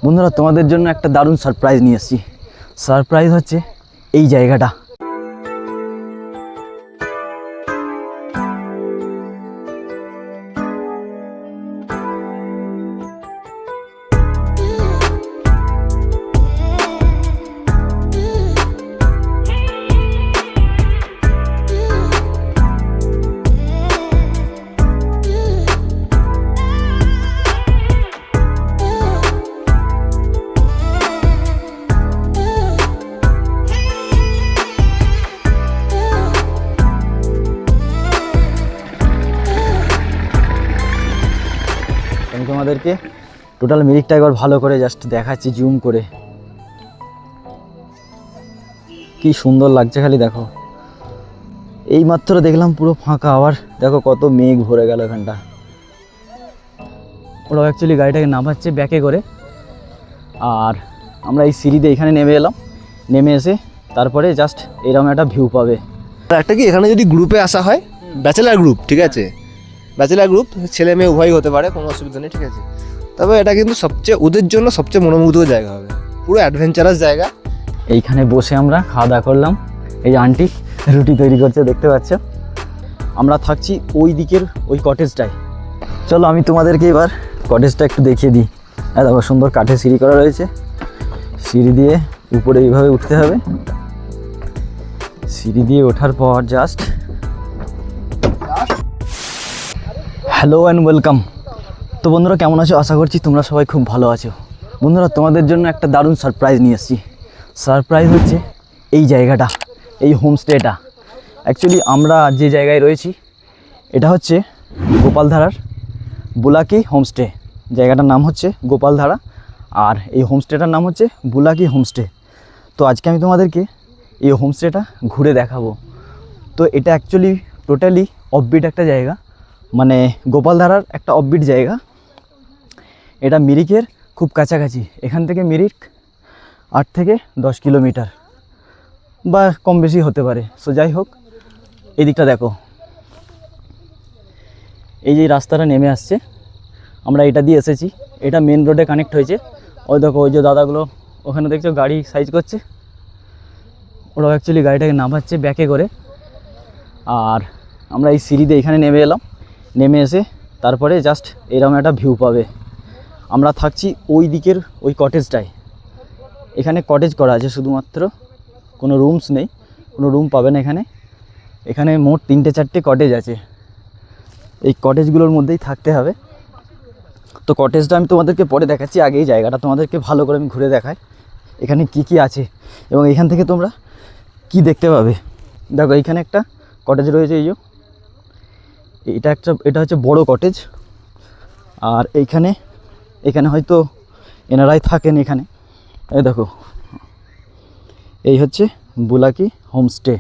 বন্ধুরা তোমাদের জন্য একটা দারুণ সারপ্রাইজ নিয়ে এসেছি। সারপ্রাইজ হচ্ছে এই জায়গাটা। আমি তোমাদেরকে টোটাল মিরিকটা একবার ভালো করে জাস্ট দেখাচ্ছি জুম করে। কি সুন্দর লাগছে খালি দেখো। এই মাত্র দেখলাম পুরো ফাঁকা, আবার দেখো কত মেঘ ভরে গেল এখানটা। ওরা অ্যাকচুয়ালি গাড়িটাকে নামাচ্ছে ব্যাকে করে, আর আমরা এই সিঁড়িতে এখানে নেমে এলাম। নেমে এসে তারপরে জাস্ট এরকম একটা ভিউ পাবে। একটা কি এখানে যদি গ্রুপে আসা হয়, ব্যাচেলার গ্রুপ, ঠিক আছে, ব্যাচেলার গ্রুপ ছেলে মেয়ে উভয়ই হতে পারে, কোনো অসুবিধা নেই, ঠিক আছে। তবে এটা কিন্তু ওদের জন্য সবচেয়ে মনোমুগ্ধকর জায়গা হবে, পুরো অ্যাডভেঞ্চারাস জায়গা। এইখানে বসে আমরা খাওয়া দাওয়া করলাম। এই আন্টি রুটি তৈরি করছে, দেখতে পাচ্ছ। আমরা থাকছি ওই দিকের ওই কটেজটায়। চলো আমি তোমাদেরকে এবার কটেজটা একটু দেখিয়ে দিই। দেখো সুন্দর কাঠের সিঁড়ি করা রয়েছে। সিঁড়ি দিয়ে উপরে এইভাবে উঠতে হবে। সিঁড়ি দিয়ে ওঠার পর জাস্ট হ্যালো অ্যান্ড ওয়েলকাম। তো বন্ধুরা কেমন আছো? আশা করছি তোমরা সবাই খুব ভালো আছো। বন্ধুরা তোমাদের জন্য একটা দারুণ সারপ্রাইজ নিয়ে এসেছি। সারপ্রাইজ হচ্ছে এই জায়গাটা, এই হোমস্টেটা। অ্যাকচুয়ালি আমরা যে জায়গায় রয়েছি এটা হচ্ছে গোপালধারার বুলাকি হোমস্টে। জায়গাটার নাম হচ্ছে গোপালধারা, আর এই হোমস্টেটার নাম হচ্ছে বুলাকি হোমস্টে। তো আজকে আমি তোমাদেরকে এই হোমস্টেটা ঘুরে দেখাবো। তো এটা অ্যাকচুয়ালি টোটালি অফবিট একটা জায়গা, মানে গোপালধারার একটা অফবিট জায়গা। এটা মিরিকের খুব কাছাকাছি। এখান থেকে মিরিক 8 থেকে 10 কিলোমিটার বা কম বেশি হতে পারে। সো যাই হোক, এই দিকটা দেখো, এই যে রাস্তাটা নেমে আসছে, আমরা এটা দিয়ে এসেছি। এটা মেন রোডে কানেক্ট হয়েছে। ওই দেখো ওই যে দাদাগুলো ওখানে দেখছো গাড়ি সাইজ করছে, ওরা অ্যাকচুয়ালি গাড়িটাকে নামাচ্ছে ব্যাকে করে। আর আমরা এই সিঁড়িতে এখানে নেমে এলাম। নেমে এসে তারপরে জাস্ট এরকম একটা ভিউ পাবে। আমরা থাকছি ওই দিকের ওই কটেজটায়। এখানে কটেজ করা আছে শুধুমাত্র, কোনো রুমস নেই, কোনো রুম পাবে না এখানে। এখানে মোট 3-4টে কটেজ আছে। এই কটেজগুলোর মধ্যেই থাকতে হবে। তো কটেজটা আমি তোমাদেরকে পরে দেখাচ্ছি, আগে এই জায়গাটা তোমাদেরকে ভালো করে আমি ঘুরে দেখাই এখানে কি কি আছে এবং এখান থেকে তোমরা কি দেখতে পাবে। দেখো এইখানে একটা কটেজ রয়েছে, এই যে এটা হচ্ছে বড় কটেজ। আর এখানে হয়তো এনারাই থাকেন এখানে। এই দেখো, এই হচ্ছে বুলাকি হোমস্টে।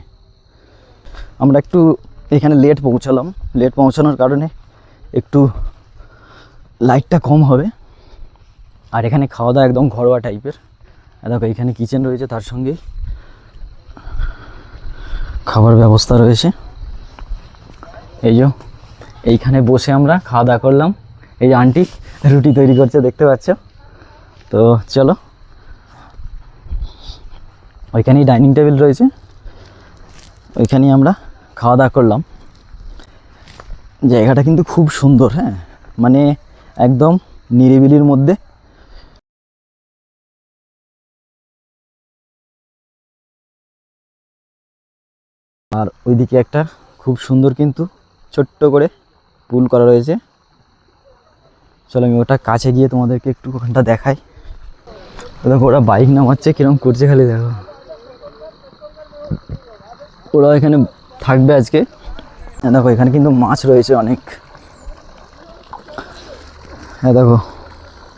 আমরা একটু এখানে লেট পৌঁছালাম। লেট পৌঁছানোর কারণে একটু লাইটটা কম হবে। আর এখানে খাওয়া দাওয়া একদম ঘরোয়া টাইপের। দেখো এখানে কিচেন রয়েছে, তার সঙ্গে খাবার ব্যবস্থা রয়েছে। এই যে এইখানে বসে আমরা খাওয়া দাওয়া করলাম। এই যে আন্টি রুটি তৈরি করছে, দেখতে পাচ্ছ। তো চলো, ওইখানেই ডাইনিং টেবিল রয়েছে, ওইখানেই আমরা খাওয়া দাওয়া করলাম। জায়গাটা কিন্তু খুব সুন্দর, হ্যাঁ, মানে একদম নিরিবিলির মধ্যে। আর ওইদিকে একটা খুব সুন্দর কিন্তু ছোট্ট করে পুল করা রয়েছে। চলো আমি ওটা কাছে গিয়ে তোমাদেরকে একটু ওখানটা দেখাই। দেখো ওরা বাইক নামাচ্ছে, কিরকম করছে খালি দেখো। ওরা এখানে থাকবে আজকে। দেখো এখানে কিন্তু মাছ রয়েছে অনেক। হ্যাঁ দেখো,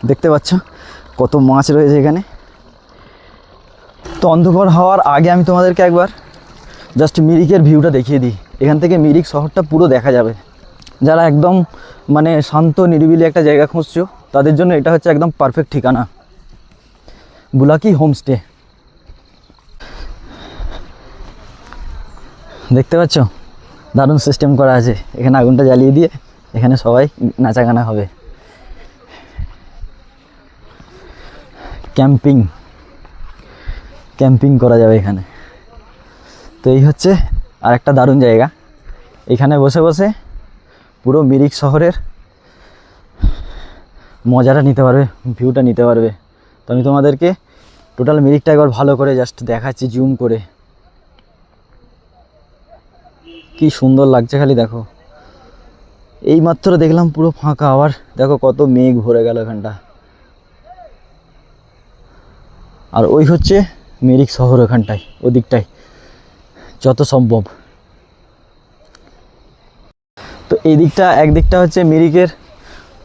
দেখতে পাচ্ছ কত মাছ রয়েছে এখানে। তো অন্ধকার হওয়ার আগে আমি তোমাদেরকে একবার জাস্ট মিরিকের ভিউটা দেখিয়ে দিই। এখান থেকে মিরিক শহরটা পুরো দেখা যাবে। যারা একদম মানে শান্ত নিরিবিলি একটা জায়গা খুঁজছো, তাদের জন্য এটা হচ্ছে একদম পারফেক্ট ঠিকানা, বুলাকি হোমস্টে। দেখতে পাচ্ছ দারুণ সিস্টেম করা আছে। এখানে আগুনটা জ্বালিয়ে দিয়ে এখানে সবাই নাচা গানা হবে। ক্যাম্পিং ক্যাম্পিং করা যাবে এখানে। তো এই হচ্ছে আর একটা দারুণ জায়গা, এখানে বসে বসে পুরো মিরিক শহরের মজাটা নিতে পারবে, ভিউটা নিতে পারবে। তো আমি তোমাদেরকে টোটাল মিরিকটা একবার ভালো করে জাস্ট দেখাচ্ছি জুম করে, কি সুন্দর লাগছে খালি দেখো। এই মাত্র দেখলাম পুরো ফাঁকা, আবার দেখো কত মেঘ ভরে গেল এখানটা। আর ওই হচ্ছে মিরিক শহর ওখানটায়, ওদিকটায় যত সম্ভব। তো এই দিকটা একদিকটা হচ্ছে মিরিকের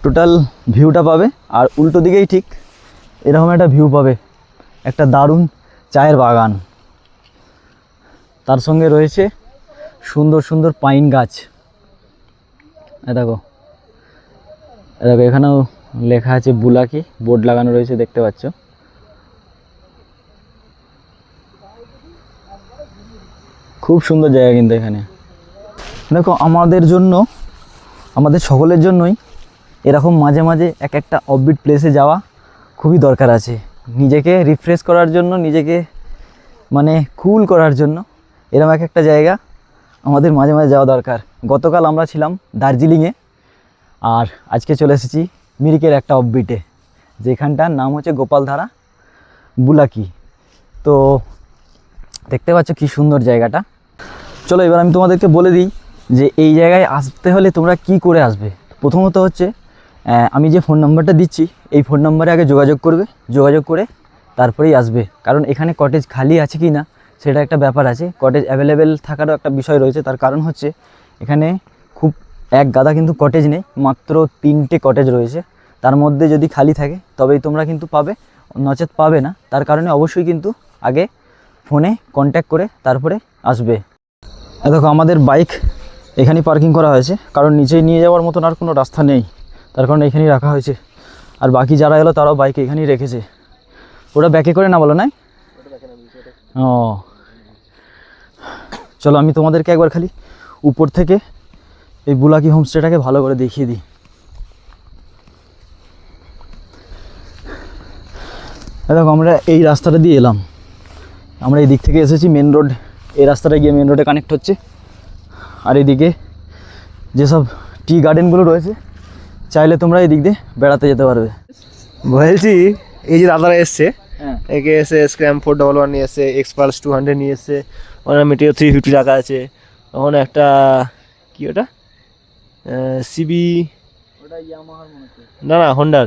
টোটাল ভিউটা পাবে, আর উল্টো দিকেই ঠিক এরকম একটা ভিউ পাবে, একটা দারুণ চায়ের বাগান, তার সঙ্গে রয়েছে সুন্দর সুন্দর পাইন গাছ। দেখো দেখো এখানেও লেখা আছে বুলাকি, বোর্ড লাগানো রয়েছে দেখতে পাচ্ছ। খুব সুন্দর জায়গা কিন্তু এখানে। দেখো আমাদের জন্য, আমাদের সকলের জন্যই এরকম মাঝে মাঝে এক একটা অফবিট প্লেসে যাওয়া খুবই দরকার আছে, নিজেকে রিফ্রেশ করার জন্য, নিজেকে মানে কুল করার জন্য এরকম এক একটা জায়গা আমাদের মাঝে মাঝে যাওয়া দরকার। গতকাল আমরা ছিলাম দার্জিলিংয়ে, আর আজকে চলে এসেছি মিরিকের একটা অফবিটে, যেখানটার নাম হচ্ছে গোপালধারা বুলাকি। তো দেখতে পাচ্ছ কি সুন্দর জায়গাটা। চলো এবার আমি তোমাদেরকে বলে দিই যে এই জায়গায় আসতে হলে তোমরা কি করে আসবে। প্রথমত হচ্ছে আমি যে ফোন নাম্বারটা দিচ্ছি এই ফোন নাম্বারে আগে যোগাযোগ করবে, যোগাযোগ করে তারপরেই আসবে, কারণ এখানে কটেজ খালি আছে কি না সেটা একটা ব্যাপার আছে, কটেজ অ্যাভেলেবেল থাকারও একটা বিষয় রয়েছে। তার কারণ হচ্ছে এখানে খুব এক গাদা কিন্তু কটেজ নেই, মাত্র 3টে কটেজ রয়েছে, তার মধ্যে যদি খালি থাকে তবেই তোমরা কিন্তু পাবে, নচেত পাবে না। তার কারণে অবশ্যই কিন্তু আগে ফোনে কন্ট্যাক্ট করে তারপরে আসবে। দেখো আমাদের বাইক এখানেই পার্কিং করা হয়েছে, কারণ নিচেই নিয়ে যাওয়ার মতন আর কোনো রাস্তা নেই, তার কারণে এখানেই রাখা হয়েছে। আর বাকি যারা এলো তারাও বাইক এখানেই রেখেছে। ওটা ব্যাকে করে না বলো নাই? ও চলো আমি তোমাদেরকে একবার খালি উপর থেকে এই বুলাকি হোমস্টেটাকে ভালো করে দেখিয়ে দিই। দেখো আমরা এই রাস্তাটা দিয়ে এলাম, আমরা এই দিক থেকে এসেছি মেন রোড, এই রাস্তাটা গিয়ে মেন রোডে কানেক্ট হচ্ছে। আর এদিকে যেসব টি গার্ডেনগুলো রয়েছে চাইলে তোমরা এই দিক দিয়ে বেড়াতে যেতে পারবে। বলছি এই যে দাদারা এসছে, হ্যাঁ একে এসে স্ক্র্যাম 411 নিয়ে এসছে, এক্সপালস 200 নিয়ে এসছে, ওখানে মিটিও 350 রাখা আছে, ওখানে একটা কি ওটা সিবি, ওটা ইয়ামাহার মনে হচ্ছে, না না হন্ডার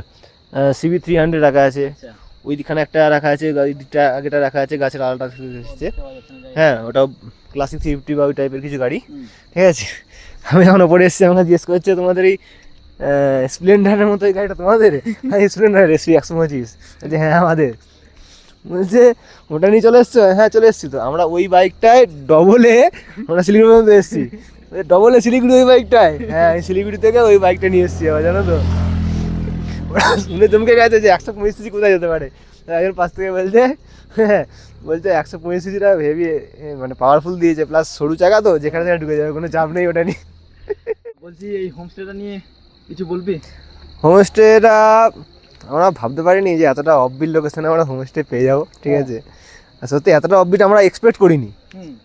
সিবি 300 রাখা আছে, ওইখানে একটা রাখা আছে, গাড়িটা আগেটা রাখা আছে, গাছের আলাদা এসেছে। হ্যাঁ ওটাও ক্লাসিক 350 বা ওই টাইপের কিছু গাড়ি, ঠিক আছে। আমি যখন ওপরে এসেছি আমাকে জিজ্ঞেস করছে তোমাদের এই স্প্লেন্ডারের মতো এই গাড়িটা তোমাদের? স্প্লেন্ডার এসপি 125, বলছে হ্যাঁ আমাদের। বলছে ওটা নিয়ে চলে এসছো? হ্যাঁ চলে এসছি। তো আমরা ওই বাইকটায় ডবলে আমরা শিলিগুড়ি পর্যন্ত এসেছি, ডবলে শিলিগুড়ি ওই বাইকটায়, হ্যাঁ শিলিগুড়ি থেকে ওই বাইকটা নিয়ে এসেছি আবার, জানো তো। ওরা শুনে চমকে গেছে যে 125 কোথায় যেতে পারে। একজন পাশ থেকে বলছে হ্যাঁ, বলছে 125 হেভি মানে পাওয়ারফুল দিয়েছে, প্লাস সরু চাকা তো যেখানে সেখানে ঢুকে যাবে, কোনো চাপ নেই ওটা নিয়ে। বলছি এই হোমস্টেটা নিয়ে কিছু বলবি? হোমস্টেটা আমরা ভাবতে পারিনি যে এতটা অফবিট লোকেশনে আমরা হোমস্টে পেয়ে যাবো, ঠিক আছে। আর সত্যি এতটা অফবিট আমরা এক্সপেক্ট করিনি,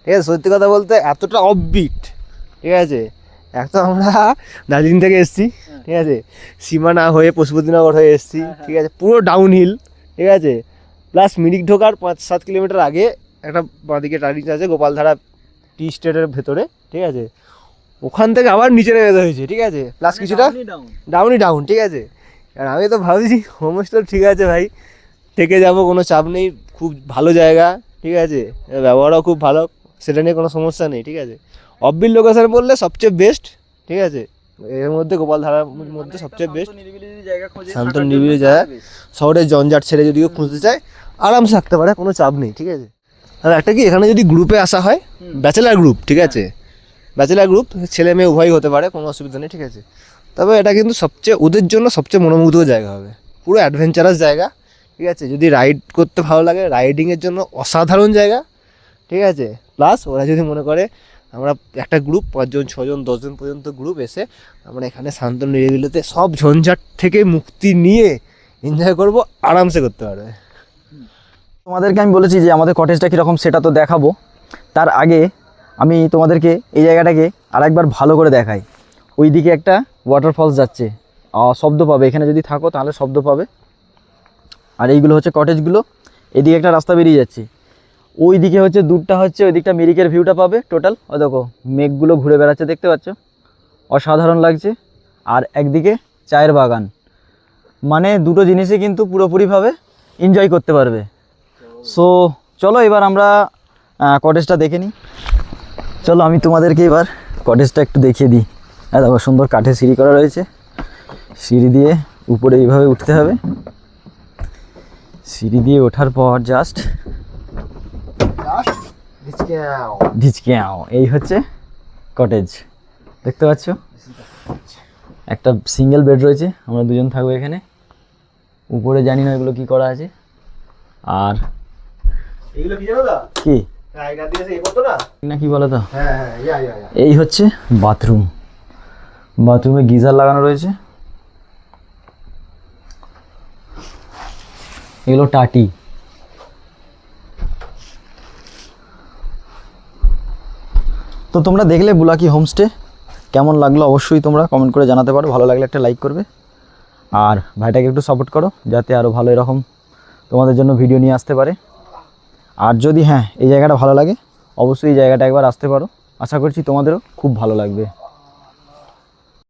ঠিক আছে। সত্যি কথা বলতে এতটা অফবিট, ঠিক আছে। এক তো আমরা দার্জিলিং থেকে এসেছি, ঠিক আছে, সীমানা হয়ে পশুপতিনগর হয়ে এসেছি, ঠিক আছে, পুরো ডাউন হিল, ঠিক আছে। প্লাস মিরিক ঢোকার 5-7 কিলোমিটার আগে একটা বাঁদিকে টার্নিং আছে গোপালধারা টি স্টেটের ভেতরে, ঠিক আছে। ওখান থেকে আবার নিচে নেমে যেতে হয়েছে, ঠিক আছে, প্লাস কিছুটা ডাউনই ডাউন, ঠিক আছে। আর আমি তো ভাবছি হোমস্টে ঠিক আছে ভাই, থেকে যাব, কোনো চাপ নেই, খুব ভালো জায়গা, ঠিক আছে, ব্যবহারও খুব ভালো, সেটা নিয়ে কোনো সমস্যা নেই, ঠিক আছে। অফবিট লোকেশন বললে সবচেয়ে বেস্ট, ঠিক আছে, এর মধ্যে গোপালধারার মধ্যে সবচেয়ে বেস্ট শান্ত নিরিবিলি জায়গা। শহরের জঞ্জাট ছেড়ে যদি কেউ খুঁজতে চায় আরামসে থাকতে পারে, কোনো চাপ নেই, ঠিক আছে। আর একটা কি এখানে যদি গ্রুপে আসা হয়, ব্যাচেলার গ্রুপ, ঠিক আছে, ব্যাচেলার গ্রুপ ছেলে মেয়ে উভয়ই হতে পারে, কোনো অসুবিধা নেই, ঠিক আছে। তবে এটা কিন্তু সবচেয়ে ওদের জন্য সবচেয়ে মনোমুগ্ধকর জায়গা হবে, পুরো অ্যাডভেঞ্চারাস জায়গা, ঠিক আছে। যদি রাইড করতে ভালো লাগে রাইডিংয়ের জন্য অসাধারণ জায়গা, ঠিক আছে। প্লাস ওরা যদি মনে করে আমরা একটা গ্রুপ 5 জন 6 জন 10 জন পর্যন্ত গ্রুপ এসে আমরা এখানে শান্ত নিরিবিলিতে সব ঝঞ্ঝাট থেকে মুক্তি নিয়ে এনজয় করব, আরামসে করতে পারবে। তোমাদেরকে আমি বলেছি যে আমাদের কটেজটা কীরকম সেটা তো দেখাবো, তার আগে আমি তোমাদেরকে এই জায়গাটাকে আরেকবার ভালো করে দেখাই। ওইদিকে একটা ওয়াটারফলস যাচ্ছে, শব্দ পাবে, এখানে যদি থাকো তাহলে শব্দ পাবে। আর এইগুলো হচ্ছে কটেজগুলো, এদিকে একটা রাস্তা বেরিয়ে যাচ্ছে, ওই দিকে হচ্ছে দূরটা হচ্ছে ওই দিকটা মিরিকের ভিউটা পাবে টোটাল। ও দেখো মেঘগুলো ঘুরে বেড়াচ্ছে, দেখতে পাচ্ছ, অসাধারণ লাগছে। আর একদিকে চায়ের বাগান, মানে দুটো জিনিসই কিন্তু পুরোপুরিভাবে এনজয় করতে পারবে। সো চলো এবার আমরা কটেজটা দেখে নিই। চলো আমি তোমাদেরকে এবার কটেজটা একটু দেখিয়ে দিই। হ্যাঁ দেখো সুন্দর কাঠের সিঁড়ি করা রয়েছে, সিঁড়ি দিয়ে উপরে এইভাবে উঠতে হবে। সিঁড়ি দিয়ে ওঠার পর জাস্ট ঢিচকিয়াও, এই হচ্ছে কটেজ, দেখতে পাচ্ছ। একটা সিঙ্গেল বেড রয়েছে, আমরা দুজন থাকবো এখানে। উপরে জানি না এগুলো কি করা আছে। আর এগুলো কি জানো দা? কি আগেকার দিনে এই করতো না? না কি বলো তো, হ্যাঁ হ্যাঁ, ইয়া। এই হচ্ছে বাথরুম, বাথরুমে গিজার লাগানো রয়েছে। এগুলো টাটি। তো তোমরা দেখলে বুলাকি হোমস্টে, কেমন লাগলো অবশ্যই তোমরা কমেন্ট করে জানাতে পারো। ভালো লাগলে একটা লাইক করবে, আর ভাইটাকে একটু সাপোর্ট করো যাতে আরও ভালো এরকম তোমাদের জন্য ভিডিও নিয়ে আসতে পারে। আর যদি হ্যাঁ এই জায়গাটা ভালো লাগে, অবশ্যই এই জায়গাটা একবার আসতে পারো, আশা করছি তোমাদেরও খুব ভালো লাগবে।